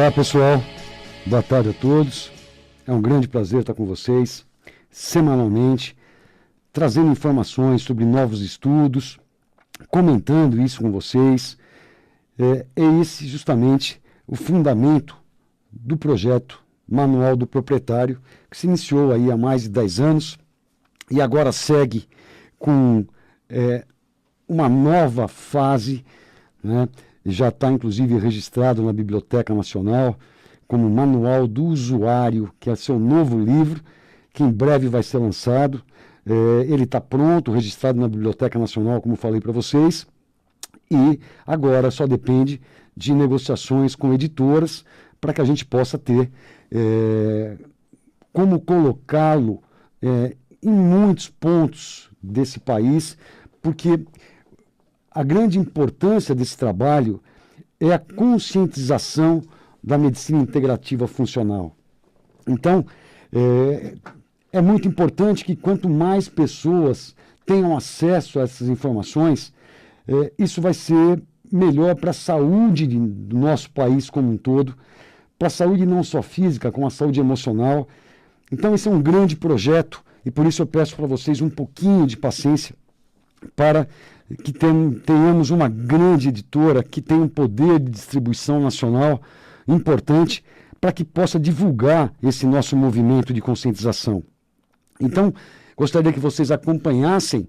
Olá pessoal, boa tarde a todos. É um grande prazer estar com vocês semanalmente, trazendo informações sobre novos estudos, comentando isso com vocês. É esse justamente o fundamento do projeto Manual do Proprietário, que se iniciou aí há mais de 10 anos e agora segue com uma nova fase, né? Já está inclusive registrado na Biblioteca Nacional como Manual do Usuário, que é seu novo livro, que em breve vai ser lançado. Ele está pronto, registrado na Biblioteca Nacional, como falei para vocês, e agora só depende de negociações com editoras para que a gente possa ter como colocá-lo em muitos pontos desse país, porque a grande importância desse trabalho é a conscientização da medicina integrativa funcional. Então, é muito importante que quanto mais pessoas tenham acesso a essas informações, isso vai ser melhor para a saúde do nosso país como um todo, para a saúde não só física, como a saúde emocional. Então, esse é um grande projeto e por isso eu peço para vocês um pouquinho de paciência para que tenhamos uma grande editora que tenha um poder de distribuição nacional importante para que possa divulgar esse nosso movimento de conscientização. Então, gostaria que vocês acompanhassem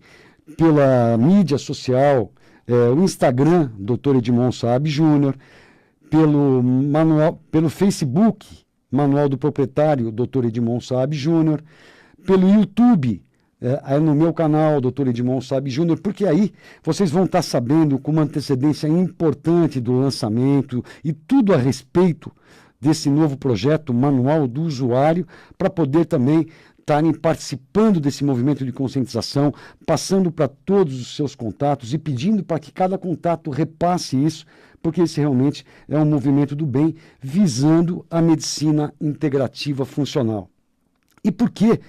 pela mídia social, o Instagram, Dr. Edmond Saab Júnior, pelo Facebook, Manual do Proprietário, Dr. Edmond Saab Júnior, pelo YouTube, no meu canal, Dr. Edmond Saab Júnior, porque aí vocês vão estar sabendo com uma antecedência importante do lançamento e tudo a respeito desse novo projeto Manual do Usuário, para poder também estarem participando desse movimento de conscientização, passando para todos os seus contatos e pedindo para que cada contato repasse isso, porque esse realmente é um movimento do bem visando a medicina integrativa funcional. E por que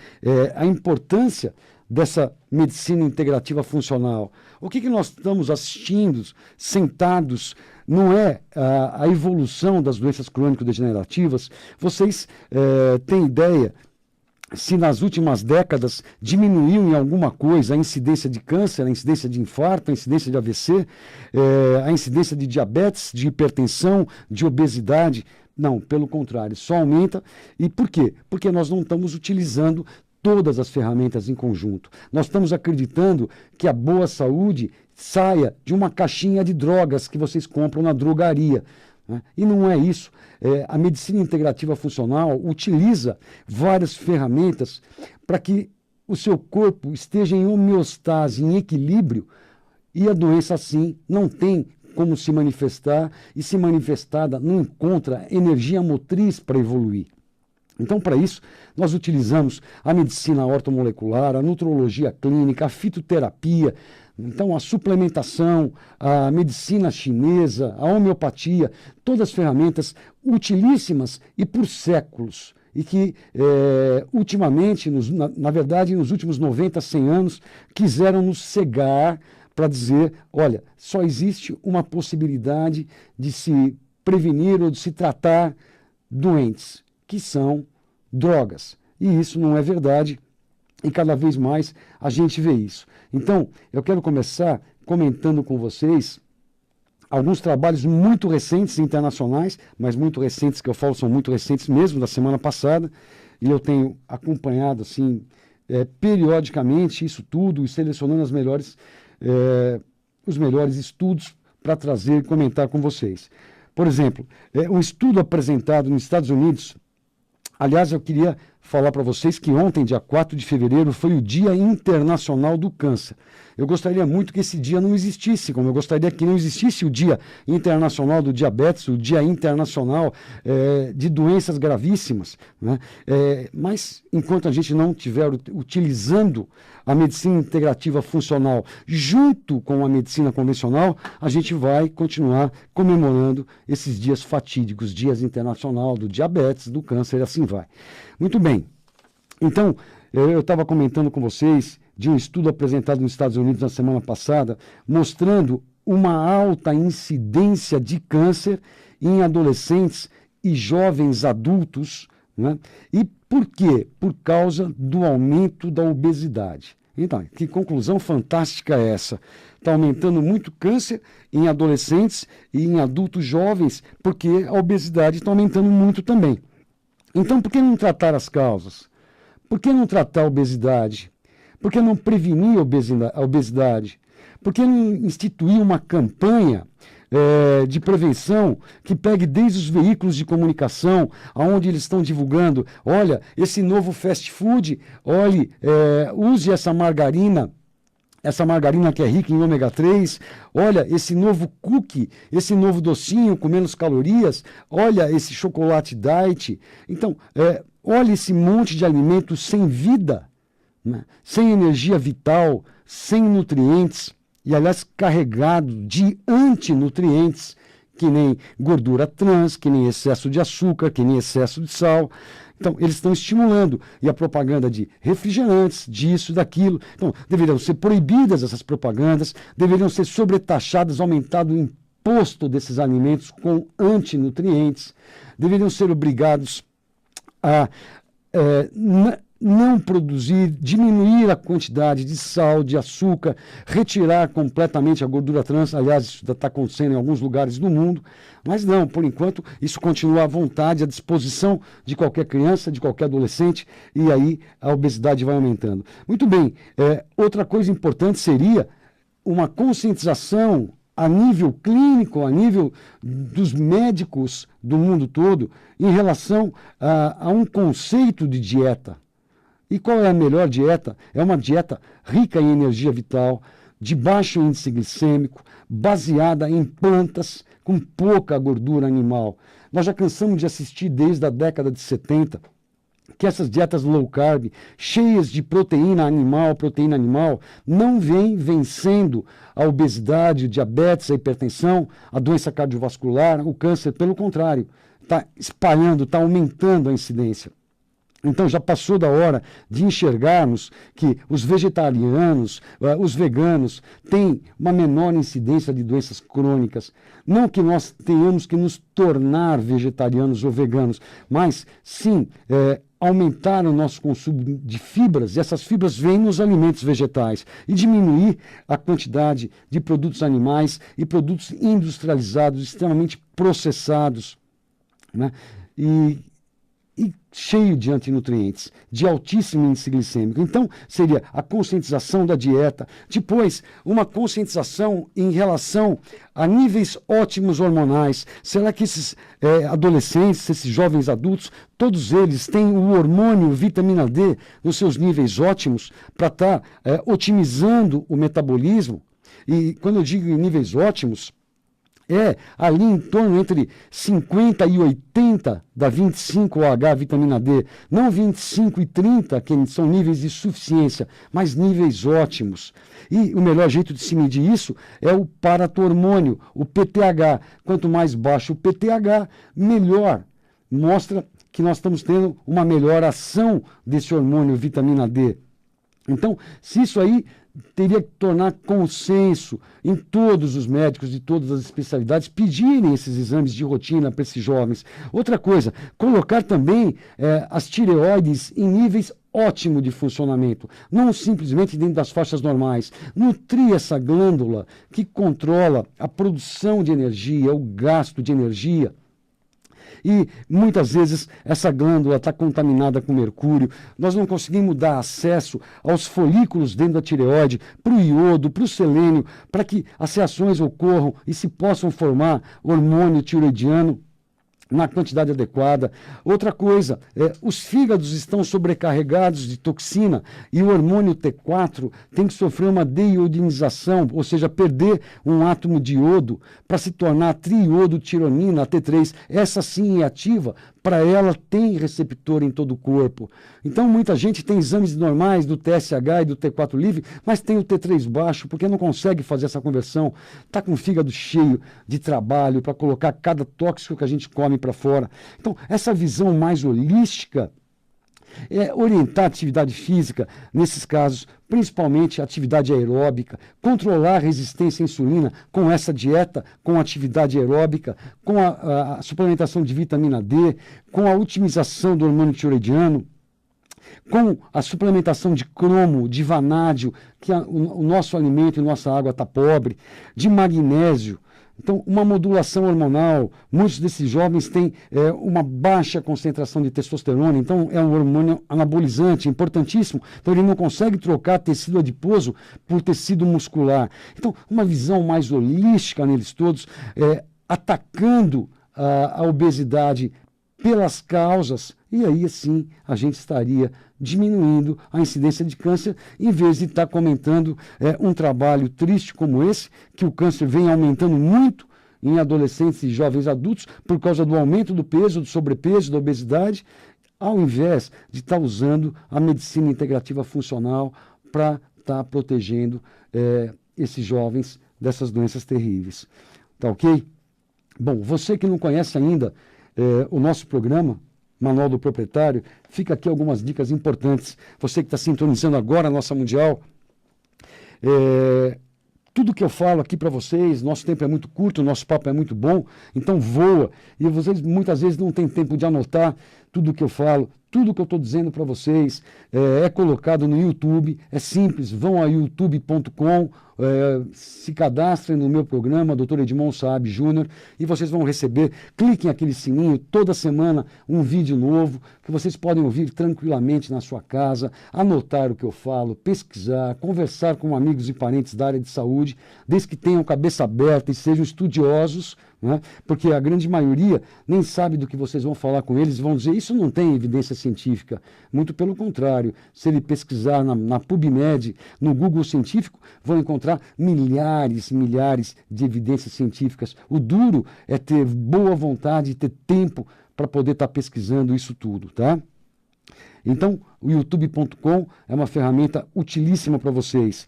a importância dessa medicina integrativa funcional? O que nós estamos assistindo, sentados, não é a evolução das doenças crônico-degenerativas? Vocês têm ideia se nas últimas décadas diminuiu em alguma coisa a incidência de câncer, a incidência de infarto, a incidência de AVC, a incidência de diabetes, de hipertensão, de obesidade? Não, pelo contrário, só aumenta. E por quê? Porque nós não estamos utilizando todas as ferramentas em conjunto. Nós estamos acreditando que a boa saúde saia de uma caixinha de drogas que vocês compram na drogaria, né? E não é isso. A medicina integrativa funcional utiliza várias ferramentas para que o seu corpo esteja em homeostase, em equilíbrio, e a doença assim não tem como se manifestar, e se manifestada não encontra energia motriz para evoluir. Então, para isso, nós utilizamos a medicina ortomolecular, a nutrologia clínica, a fitoterapia, então a suplementação, a medicina chinesa, a homeopatia, todas as ferramentas utilíssimas e por séculos, e que ultimamente, na verdade, nos últimos 90, 100 anos, quiseram nos cegar para dizer, olha, só existe uma possibilidade de se prevenir ou de se tratar doentes, que são drogas. E isso não é verdade, e cada vez mais a gente vê isso. Então, eu quero começar comentando com vocês alguns trabalhos muito recentes internacionais, mas muito recentes, que eu falo são muito recentes mesmo, da semana passada, e eu tenho acompanhado assim, periodicamente isso tudo, e selecionando os melhores estudos para trazer e comentar com vocês. Por exemplo, um estudo apresentado nos Estados Unidos. Aliás, eu queria falar para vocês que ontem, dia 4 de fevereiro, foi o Dia Internacional do Câncer. Eu gostaria muito que esse dia não existisse, como eu gostaria que não existisse o Dia Internacional do Diabetes, o Dia Internacional de doenças gravíssimas, né? Mas, enquanto a gente não estiver utilizando a medicina integrativa funcional junto com a medicina convencional, a gente vai continuar comemorando esses dias fatídicos, Dias Internacional do Diabetes, do Câncer, e assim vai. Muito bem. Então, eu estava comentando com vocês de um estudo apresentado nos Estados Unidos na semana passada, mostrando uma alta incidência de câncer em adolescentes e jovens adultos, né? E por quê? Por causa do aumento da obesidade. Então, que conclusão fantástica é essa? Está aumentando muito câncer em adolescentes e em adultos jovens, porque a obesidade está aumentando muito também. Então, por que não tratar as causas? Por que não tratar a obesidade? Por que não prevenir a obesidade? Por que não instituir uma campanha de prevenção que pegue desde os veículos de comunicação, onde eles estão divulgando, olha, esse novo fast food, olhe, use essa margarina que é rica em ômega 3, olha, esse novo cookie, esse novo docinho com menos calorias, olha, esse chocolate diet. Então, olha esse monte de alimentos sem vida, né? Sem energia vital, sem nutrientes, e aliás carregado de antinutrientes, que nem gordura trans, que nem excesso de açúcar, que nem excesso de sal. Então, eles estão estimulando. E a propaganda de refrigerantes, disso, daquilo. Então, deveriam ser proibidas essas propagandas, deveriam ser sobretaxadas, aumentado o imposto desses alimentos com antinutrientes, deveriam ser obrigados a não produzir, diminuir a quantidade de sal, de açúcar, retirar completamente a gordura trans. Aliás, isso está acontecendo em alguns lugares do mundo, mas não, por enquanto, isso continua à vontade, à disposição de qualquer criança, de qualquer adolescente, e aí a obesidade vai aumentando. Muito bem, outra coisa importante seria uma conscientização a nível clínico, a nível dos médicos do mundo todo, em relação a um conceito de dieta. E qual é a melhor dieta? É uma dieta rica em energia vital, de baixo índice glicêmico, baseada em plantas, com pouca gordura animal. Nós já cansamos de assistir desde a década de 70 que essas dietas low carb, cheias de proteína animal, não vêm vencendo a obesidade, o diabetes, a hipertensão, a doença cardiovascular, o câncer. Pelo contrário, está espalhando, está aumentando a incidência. Então já passou da hora de enxergarmos que os vegetarianos, os veganos, têm uma menor incidência de doenças crônicas. Não que nós tenhamos que nos tornar vegetarianos ou veganos, mas sim aumentar o nosso consumo de fibras, e essas fibras vêm nos alimentos vegetais, e diminuir a quantidade de produtos animais e produtos industrializados, extremamente processados, né? E cheio de antinutrientes, de altíssimo índice glicêmico. Então, seria a conscientização da dieta, depois uma conscientização em relação a níveis ótimos hormonais. Será que esses adolescentes, esses jovens adultos, todos eles têm o hormônio vitamina D nos seus níveis ótimos para estar otimizando o metabolismo? E quando eu digo em níveis ótimos, ali em torno entre 50 e 80 da 25OH vitamina D, não 25 e 30, que são níveis de suficiência, mas níveis ótimos. E o melhor jeito de se medir isso é o paratormônio, o PTH. Quanto mais baixo o PTH, melhor. Mostra que nós estamos tendo uma melhor ação desse hormônio vitamina D. Então, se isso aí teria que tornar consenso em todos os médicos de todas as especialidades pedirem esses exames de rotina para esses jovens. Outra coisa, colocar também as tireoides em níveis ótimos de funcionamento, não simplesmente dentro das faixas normais. Nutrir essa glândula que controla a produção de energia, o gasto de energia. E muitas vezes essa glândula está contaminada com mercúrio, nós não conseguimos dar acesso aos folículos dentro da tireoide, para o iodo, para o selênio, para que as reações ocorram e se possam formar hormônio tiroidiano na quantidade adequada. Outra coisa, os fígados estão sobrecarregados de toxina e o hormônio T4 tem que sofrer uma deiodinização, ou seja, perder um átomo de iodo para se tornar triiodotironina, a T3. Essa sim é ativa, para ela tem receptor em todo o corpo. Então muita gente tem exames normais do TSH e do T4 livre, mas tem o T3 baixo, porque não consegue fazer essa conversão. Está com o fígado cheio de trabalho para colocar cada tóxico que a gente come para fora. Então, essa visão mais holística orientar a atividade física nesses casos, principalmente a atividade aeróbica, controlar a resistência à insulina com essa dieta, com a atividade aeróbica, com a suplementação de vitamina D, com a otimização do hormônio tiroidiano, com a suplementação de cromo, de vanádio, que o nosso alimento e nossa água está pobre, de magnésio. Então, uma modulação hormonal, muitos desses jovens têm uma baixa concentração de testosterona, então é um hormônio anabolizante, importantíssimo. Então, ele não consegue trocar tecido adiposo por tecido muscular. Então, uma visão mais holística neles todos, atacando a obesidade pelas causas, e aí sim a gente estaria diminuindo a incidência de câncer, em vez de estar comentando um trabalho triste como esse, que o câncer vem aumentando muito em adolescentes e jovens adultos por causa do aumento do peso, do sobrepeso, da obesidade, ao invés de estar usando a medicina integrativa funcional para estar protegendo esses jovens dessas doenças terríveis. Tá ok? Bom, você que não conhece ainda o nosso programa, Manual do Proprietário, fica aqui algumas dicas importantes. Você que está sintonizando agora a nossa Mundial, tudo que eu falo aqui para vocês, nosso tempo é muito curto, nosso papo é muito bom, então voa. E vocês muitas vezes não têm tempo de anotar tudo que eu falo, tudo que eu estou dizendo para vocês é colocado no YouTube, é simples, vão a youtube.com, se cadastrem no meu programa, Dr. Edmond Saab Júnior, e vocês vão receber, cliquem aquele sininho, toda semana um vídeo novo, que vocês podem ouvir tranquilamente na sua casa, anotar o que eu falo, pesquisar, conversar com amigos e parentes da área de saúde, desde que tenham cabeça aberta e sejam estudiosos, né? Porque a grande maioria nem sabe do que vocês vão falar com eles, vão dizer, isso não tem evidência científica. Muito pelo contrário, se ele pesquisar na PubMed, no Google Científico, vão encontrar milhares de evidências científicas. O duro é ter boa vontade e ter tempo para poder estar pesquisando isso tudo, tá? Então, o youtube.com é uma ferramenta utilíssima para vocês.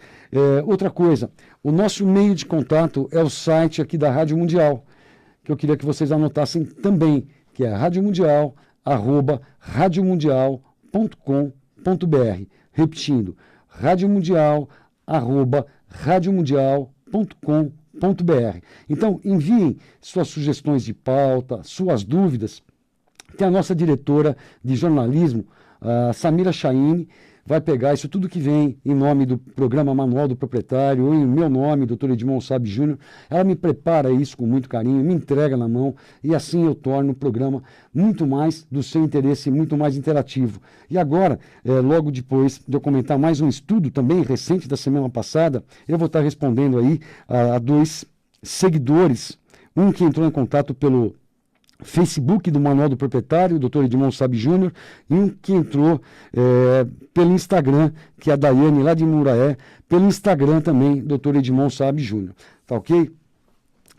Outra coisa, o nosso meio de contato é o site aqui da Rádio Mundial, que eu queria que vocês anotassem também, que é radiomundial@radiomundial.com.br. Repetindo, radiomundial@radiomundial.com.br. Então, enviem suas sugestões de pauta, suas dúvidas, que a nossa diretora de jornalismo, a Samira Chaine, vai pegar isso tudo que vem em nome do programa Manual do Proprietário, ou em meu nome, Dr. Edmond Saab Júnior, ela me prepara isso com muito carinho, me entrega na mão, e assim eu torno o programa muito mais do seu interesse, muito mais interativo. E agora, logo depois de eu comentar mais um estudo também recente da semana passada, eu vou estar respondendo aí a dois seguidores, um que entrou em contato pelo Facebook do Manual do Proprietário, Dr. Edmond Saab Júnior, e um que entrou pelo Instagram, que é a Daiane, lá de Muraé, pelo Instagram também, Dr. Edmond Saab Júnior. Tá ok?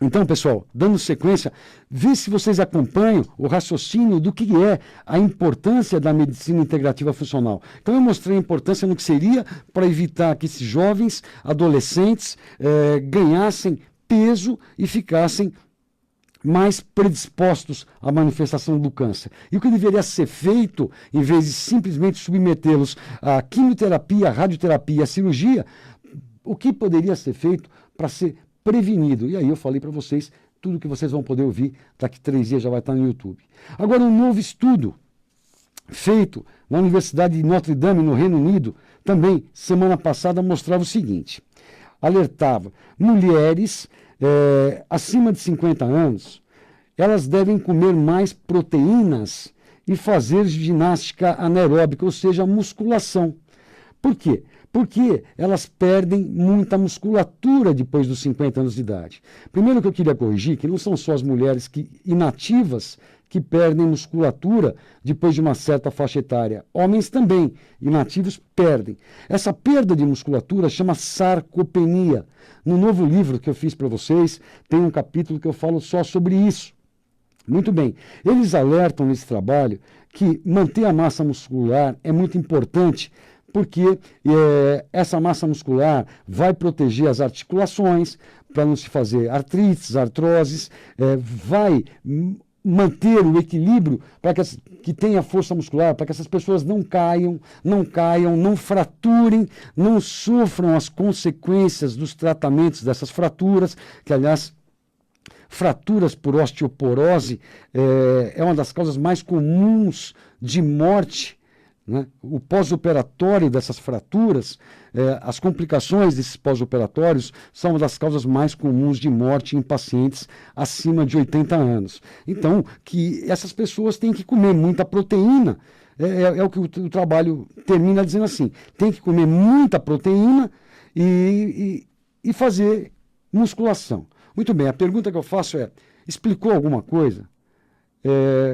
Então, pessoal, dando sequência, vê se vocês acompanham o raciocínio do que é a importância da medicina integrativa funcional. Então, eu mostrei a importância no que seria para evitar que esses jovens, adolescentes, ganhassem peso e ficassem mais predispostos à manifestação do câncer. E o que deveria ser feito, em vez de simplesmente submetê-los à quimioterapia, à radioterapia, à cirurgia, o que poderia ser feito para ser prevenido? E aí eu falei para vocês, tudo que vocês vão poder ouvir, daqui 3 dias já vai estar no YouTube. Agora, um novo estudo feito na Universidade de Notre Dame, no Reino Unido, também, semana passada, mostrava o seguinte, alertava mulheres acima de 50 anos, elas devem comer mais proteínas e fazer ginástica anaeróbica, ou seja, musculação. Por quê? Porque elas perdem muita musculatura depois dos 50 anos de idade. Primeiro que eu queria corrigir, que não são só as mulheres inativas que perdem musculatura depois de uma certa faixa etária. Homens também, inativos, perdem. Essa perda de musculatura chama sarcopenia. No novo livro que eu fiz para vocês, tem um capítulo que eu falo só sobre isso. Muito bem. Eles alertam nesse trabalho que manter a massa muscular é muito importante, porque essa massa muscular vai proteger as articulações, para não se fazer artrites, artroses, vai manter o equilíbrio para que tenha força muscular, para que essas pessoas não caiam, não fraturem, não sofram as consequências dos tratamentos dessas fraturas, que, aliás, fraturas por osteoporose é uma das causas mais comuns de morte, né? O pós-operatório dessas fraturas, as complicações desses pós-operatórios são uma das causas mais comuns de morte em pacientes acima de 80 anos. Então, que essas pessoas têm que comer muita proteína, é o que o trabalho termina dizendo assim, tem que comer muita proteína e fazer musculação. Muito bem, a pergunta que eu faço é, explicou alguma coisa?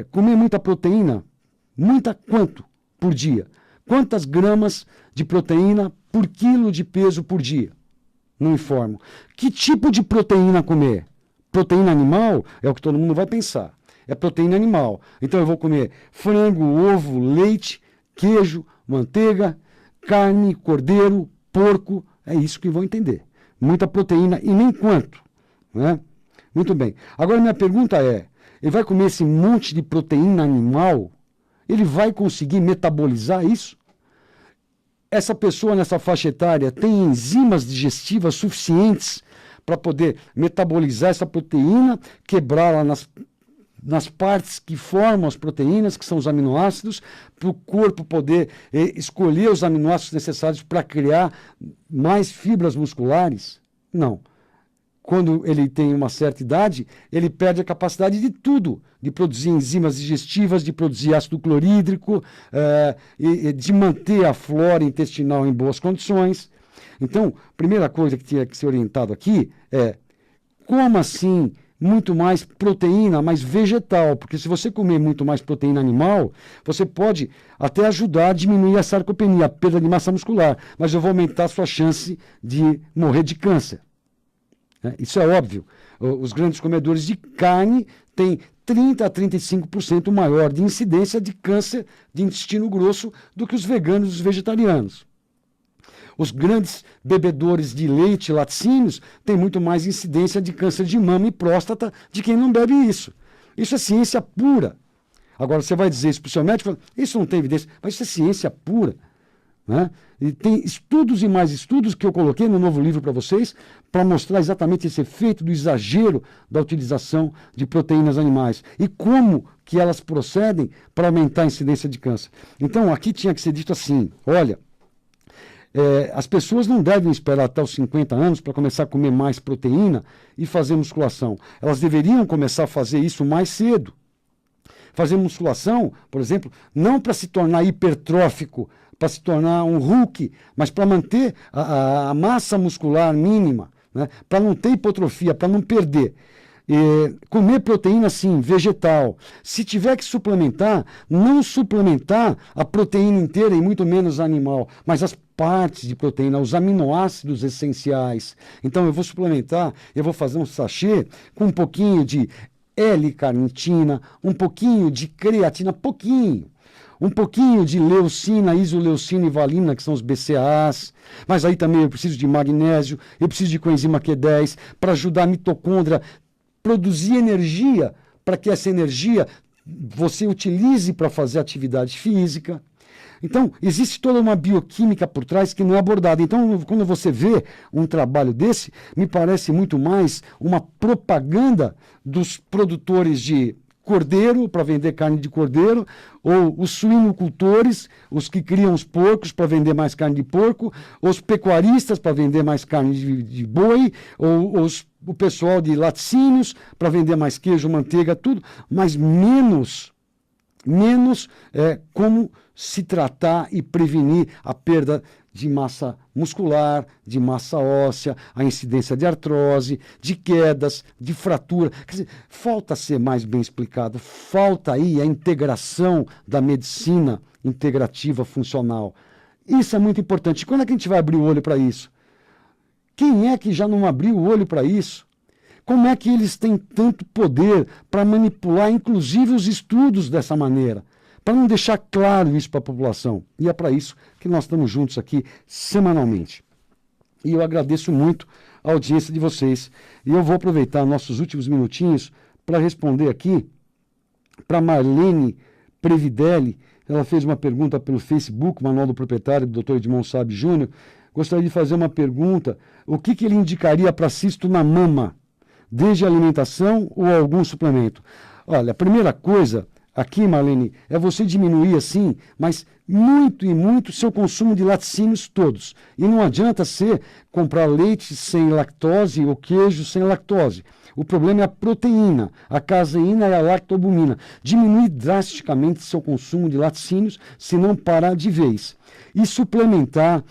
Comer muita proteína, muita quanto por dia? Quantas gramas de proteína por quilo de peso por dia? Não informo. Que tipo de proteína comer? Proteína animal é o que todo mundo vai pensar. É proteína animal. Então eu vou comer frango, ovo, leite, queijo, manteiga, carne, cordeiro, porco. É isso que vão entender. Muita proteína e nem quanto. Né? Muito bem. Agora minha pergunta é, ele vai comer esse monte de proteína animal? Ele vai conseguir metabolizar isso? Essa pessoa nessa faixa etária tem enzimas digestivas suficientes para poder metabolizar essa proteína, quebrá-la nas partes que formam as proteínas, que são os aminoácidos, para o corpo poder escolher os aminoácidos necessários para criar mais fibras musculares? Não. Quando ele tem uma certa idade, ele perde a capacidade de tudo, de produzir enzimas digestivas, de produzir ácido clorídrico, de manter a flora intestinal em boas condições. Então, a primeira coisa que tinha que ser orientado aqui é, coma assim muito mais proteína, mais vegetal, porque se você comer muito mais proteína animal, você pode até ajudar a diminuir a sarcopenia, a perda de massa muscular, mas eu vou aumentar a sua chance de morrer de câncer. Isso é óbvio. Os grandes comedores de carne têm 30% a 35% maior de incidência de câncer de intestino grosso do que os veganos e os vegetarianos. Os grandes bebedores de leite, laticínios, têm muito mais incidência de câncer de mama e próstata de quem não bebe isso. Isso é ciência pura. Agora, você vai dizer isso para o seu médico, isso não tem evidência, mas isso é ciência pura. Né? E tem estudos e mais estudos que eu coloquei no novo livro para vocês, para mostrar exatamente esse efeito do exagero da utilização de proteínas animais e como que elas procedem para aumentar a incidência de câncer. Então, aqui tinha que ser dito assim, olha, as pessoas não devem esperar até os 50 anos para começar a comer mais proteína e fazer musculação. Elas deveriam começar a fazer isso mais cedo. Fazer musculação, por exemplo, não para se tornar hipertrófico, para se tornar um Hulk, mas para manter a massa muscular mínima, né? Para não ter hipotrofia, para não perder. Comer proteína, sim, vegetal. Se tiver que suplementar, não suplementar a proteína inteira e muito menos a animal, mas as partes de proteína, os aminoácidos essenciais. Então eu vou suplementar, eu vou fazer um sachê com um pouquinho de L-carnitina, um pouquinho de creatina, pouquinho. Um pouquinho de leucina, isoleucina e valina, que são os BCAAs, mas aí também eu preciso de magnésio, eu preciso de coenzima Q10 para ajudar a mitocôndria a produzir energia, para que essa energia você utilize para fazer atividade física. Então, existe toda uma bioquímica por trás que não é abordada. Então, quando você vê um trabalho desse, me parece muito mais uma propaganda dos produtores de cordeiro, para vender carne de cordeiro, ou os suinocultores, os que criam os porcos para vender mais carne de porco, os pecuaristas para vender mais carne de boi, ou o pessoal de laticínios para vender mais queijo, manteiga, tudo, mas menos como se tratar e prevenir a perda de massa muscular, de massa óssea, a incidência de artrose, de quedas, de fratura. Quer dizer, falta ser mais bem explicado, falta aí a integração da medicina integrativa funcional. Isso é muito importante. Quando é que a gente vai abrir o olho para isso? Quem é que já não abriu o olho para isso? Como é que eles têm tanto poder para manipular, inclusive, os estudos dessa maneira? Para não deixar claro isso para a população. E é para isso que nós estamos juntos aqui semanalmente. E eu agradeço muito a audiência de vocês. E eu vou aproveitar nossos últimos minutinhos para responder aqui para Marlene Previdelli, ela fez uma pergunta pelo Facebook, Manual do Proprietário, do Dr. Edmond Saab Júnior. Gostaria de fazer uma pergunta: o que ele indicaria para cisto na mama, desde alimentação ou algum suplemento? Olha, a primeira coisa aqui, Marlene, é você diminuir assim, mas muito e muito seu consumo de laticínios todos. E não adianta você comprar leite sem lactose ou queijo sem lactose. O problema é a proteína, a caseína e a lactobumina. Diminui drasticamente seu consumo de laticínios, se não parar de vez. E suplementar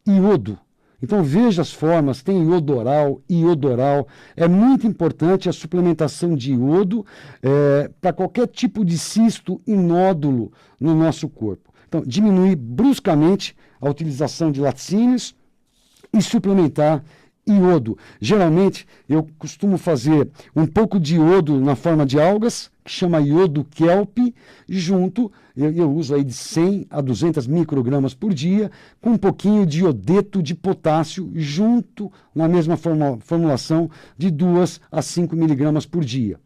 iodo. Então veja as formas, tem iodoral, iodoral. É muito importante a suplementação de iodo para qualquer tipo de cisto e nódulo no nosso corpo. Então, diminuir bruscamente a utilização de laticínios e suplementar iodo. Geralmente, eu costumo fazer um pouco de iodo na forma de algas, que chama iodo kelp, junto, eu uso aí de 100 a 200 microgramas por dia, com um pouquinho de iodeto de potássio, junto na mesma formulação de 2 a 5 miligramas por dia.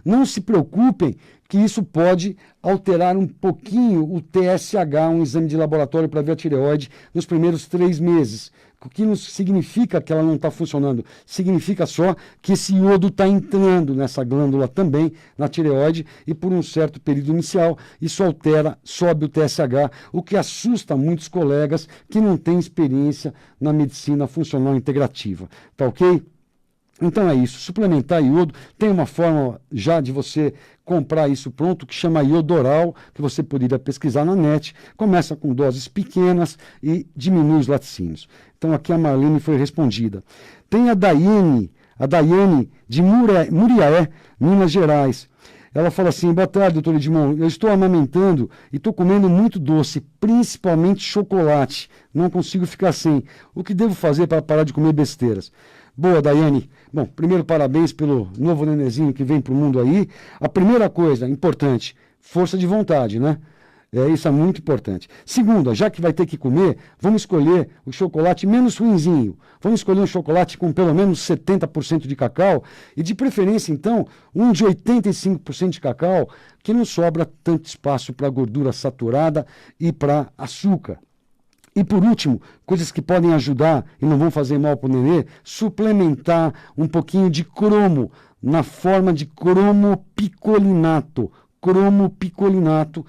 Não se preocupem que isso pode alterar um pouquinho o TSH, um exame de laboratório para ver a tireoide, nos primeiros 3 meses. O que não significa que ela não está funcionando, significa só que esse iodo está entrando nessa glândula também, na tireoide, e por um certo período inicial, isso altera, sobe o TSH, o que assusta muitos colegas que não têm experiência na medicina funcional integrativa. Tá ok? Então é isso, suplementar iodo, tem uma forma já de você comprar isso pronto, que chama iodoral, que você poderia pesquisar na net, começa com doses pequenas e diminui os laticínios. Então aqui a Marlene foi respondida. Tem a Daiane de Muriaé, Minas Gerais. Ela fala assim: boa tarde, doutor Edmond, eu estou amamentando e estou comendo muito doce, principalmente chocolate, não consigo ficar sem. O que devo fazer para parar de comer besteiras? Boa, Daiane. Bom, primeiro, parabéns pelo novo nenenzinho que vem para o mundo aí. A primeira coisa importante, força de vontade, né? Isso é muito importante. Segunda, já que vai ter que comer, vamos escolher o chocolate menos ruinzinho. Vamos escolher um chocolate com pelo menos 70% de cacau e, de preferência, então, um de 85% de cacau, que não sobra tanto espaço para gordura saturada e para açúcar. E por último, coisas que podem ajudar e não vão fazer mal para o nenê, suplementar um pouquinho de cromo na forma de cromopicolinato. Cromopicolinato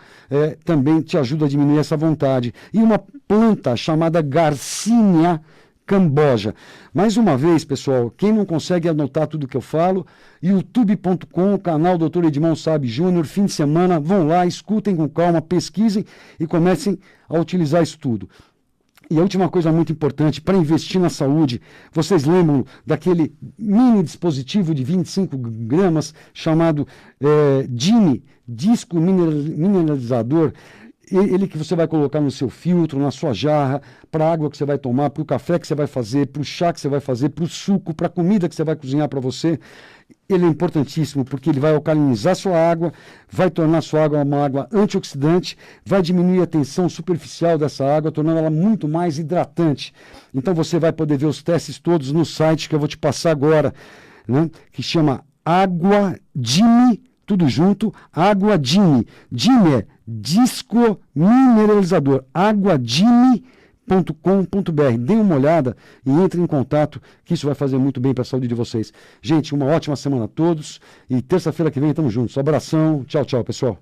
também te ajuda a diminuir essa vontade. E uma planta chamada Garcinia camboja. Mais uma vez, pessoal, quem não consegue anotar tudo que eu falo, youtube.com, canal Dr. Edmond Saab Júnior, fim de semana, vão lá, escutem com calma, pesquisem e comecem a utilizar isso tudo. E a última coisa muito importante, para investir na saúde, vocês lembram daquele mini dispositivo de 25 gramas chamado DIMI, disco mineralizador, ele que você vai colocar no seu filtro, na sua jarra, para a água que você vai tomar, para o café que você vai fazer, para o chá que você vai fazer, para o suco, para a comida que você vai cozinhar para você. Ele é importantíssimo porque ele vai alcalinizar sua água, vai tornar sua água uma água antioxidante, vai diminuir a tensão superficial dessa água, tornando ela muito mais hidratante. Então você vai poder ver os testes todos no site que eu vou te passar agora, né, que chama Água Dimi, tudo junto, Água Dimi. Dimi é disco mineralizador, aguadimi.com.br. Dê uma olhada e entre em contato, que isso vai fazer muito bem para a saúde de vocês. Gente, uma ótima semana a todos e terça-feira que vem estamos juntos. Abração, tchau, tchau, pessoal.